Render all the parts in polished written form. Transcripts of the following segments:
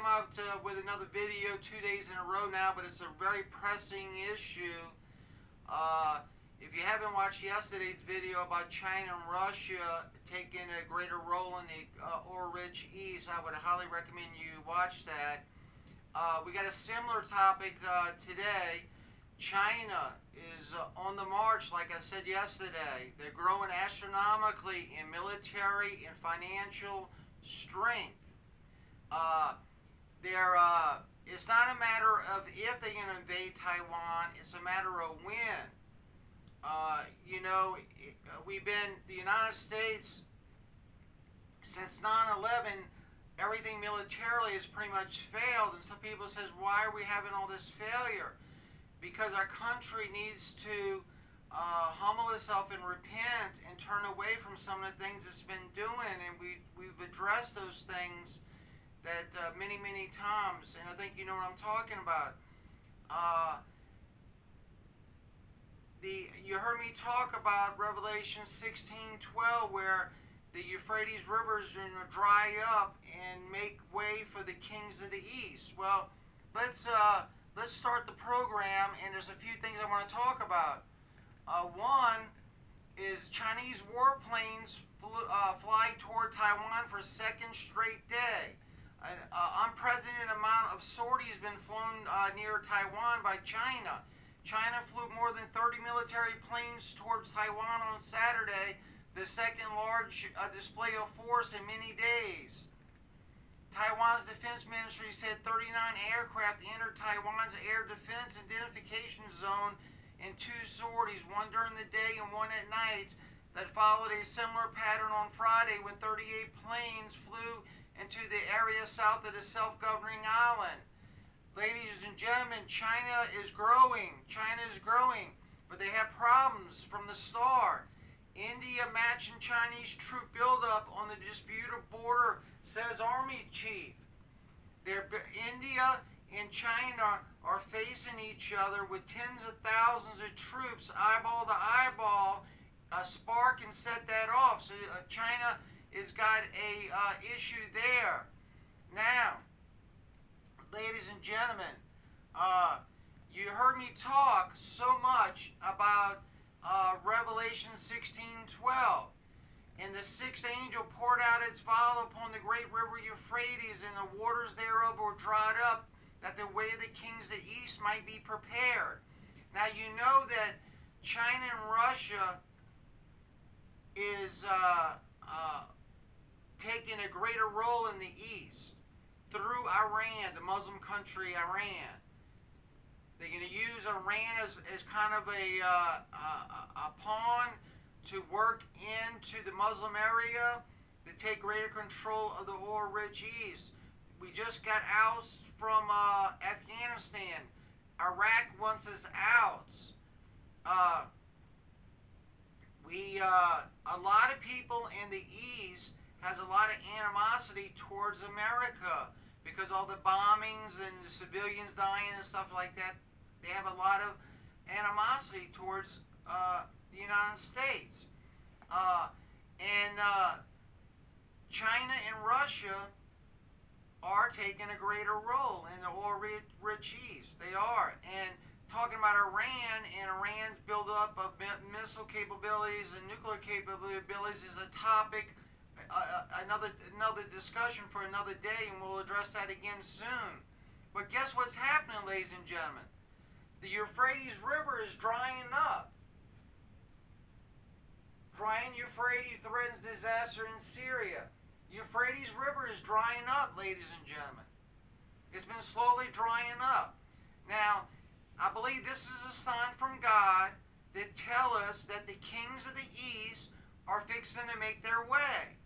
come out with another video 2 days in a row now, but it's a very pressing issue. If you haven't watched yesterday's video about China and Russia taking a greater role in the oil-rich East, I would highly recommend you watch that. We got a similar topic today. China is on the march, like I said yesterday. They're growing astronomically in military and financial strength. It's not a matter of if they're going to invade Taiwan, it's a matter of when. The United States, since 9/11, everything militarily has pretty much failed, and some people says, why are we having all this failure? Because our country needs to humble itself and repent and turn away from some of the things it's been doing, and we've addressed those things that many times, and I think you know what I'm talking about. You heard me talk about Revelation 16:12, where the Euphrates River is going to dry up and make way for the kings of the east. Well, let's start the program, and there's a few things I want to talk about. One is Chinese warplanes fly toward Taiwan for a second straight day. An unprecedented amount of sorties has been flown near Taiwan by China. China flew more than 30 military planes towards Taiwan on Saturday, the second large display of force in many days. Taiwan's defense ministry said 39 aircraft entered Taiwan's air defense identification zone in 2 sorties, one during the day and one at night, that followed a similar pattern on Friday when 38 planes flew into the area south of the self-governing island. Ladies and gentlemen, China is growing. China is growing, but they have problems from the start. India matching Chinese troop buildup on the disputed border, says Army Chief. India and China are facing each other with tens of thousands of troops, eyeball to eyeball. A spark can set that off. So China has got a issue there. Now, ladies and gentlemen, you heard me talk so much about Revelation 16:12. And the sixth angel poured out its vial upon the great river Euphrates, and the waters thereof were dried up, that the way of the kings of the east might be prepared. Now you know that China and Russia is taking a greater role in the east through Iran, the Muslim country Iran. They're going to use Iran as kind of a pawn to work into the Muslim area to take greater control of the oil-rich east. We just got ousted from Afghanistan. Iraq wants us out. A lot of people in the east has a lot of animosity towards America because all the bombings and the civilians dying and stuff like that. They have a lot of animosity towards the United States. China and Russia are taking a greater role in the oil-rich east. They are. And talking about Iran and Iran's buildup of missile capabilities and nuclear capabilities is a topic, another discussion for another day, and we'll address that again soon. But guess what's happening, ladies and gentlemen? The Euphrates River is drying up. Drying Euphrates threatens disaster in Syria. Euphrates River is drying up, ladies and gentlemen. It's been slowly drying up. Now, I believe this is a sign from God that tell us that the kings of the east are fixing to make their way.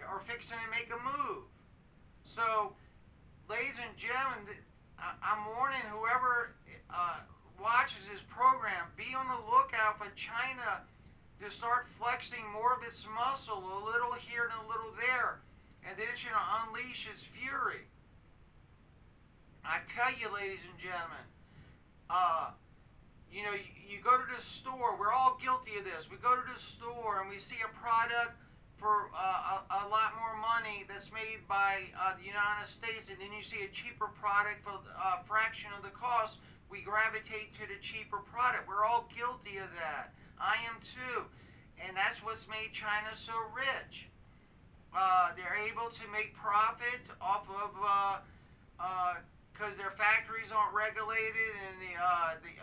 Are fixing to make a move. So, ladies and gentlemen, I'm warning whoever watches this program, be on the lookout for China to start flexing more of its muscle, a little here and a little there, and then it's going to unleash its fury. I tell you, ladies and gentlemen, you go to the store, we're all guilty of this. We go to the store and we see a product for a lot more money that's made by the United States, and then you see a cheaper product for a fraction of the cost, we gravitate to the cheaper product. We're all guilty of that. I am too. And that's what's made China so rich. They're able to make profit off of, because their factories aren't regulated, and the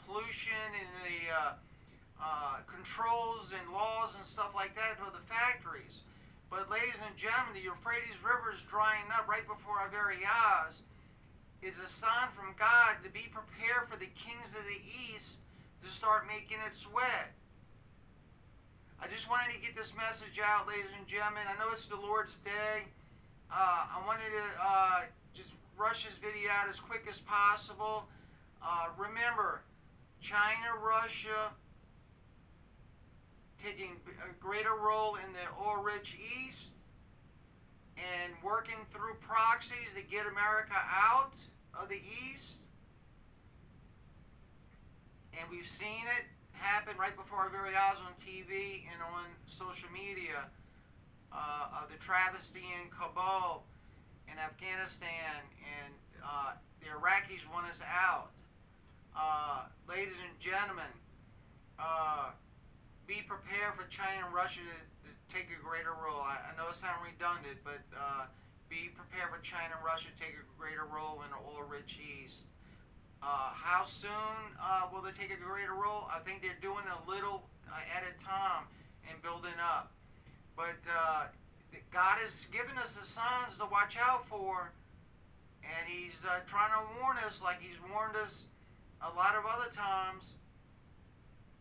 pollution and the controls and laws and stuff like that for the factories. But ladies and gentlemen, the Euphrates River is drying up right before our very eyes. Is a sign from God to be prepared for the kings of the east to start making it sweat. I just wanted to get this message out, ladies and gentlemen. I know it's the Lord's Day. I wanted to just rush this video out as quick as possible. Remember, China, Russia, taking a greater role in the oil-rich East and working through proxies to get America out of the East. And we've seen it happen right before our very eyes on TV and on social media, of the travesty in Kabul in Afghanistan, and the Iraqis want us out. Ladies and gentlemen, be prepared for China and Russia to take a greater role. I know it sounds redundant, but be prepared for China and Russia to take a greater role in the oil-rich East. How soon will they take a greater role? I think they're doing a little at a time and building up. But God has given us the signs to watch out for, and He's trying to warn us like He's warned us a lot of other times.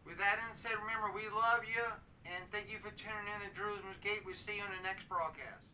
With that said, remember, we love you, and thank you for tuning in to Jerusalem's Gate. We'll see you on the next broadcast.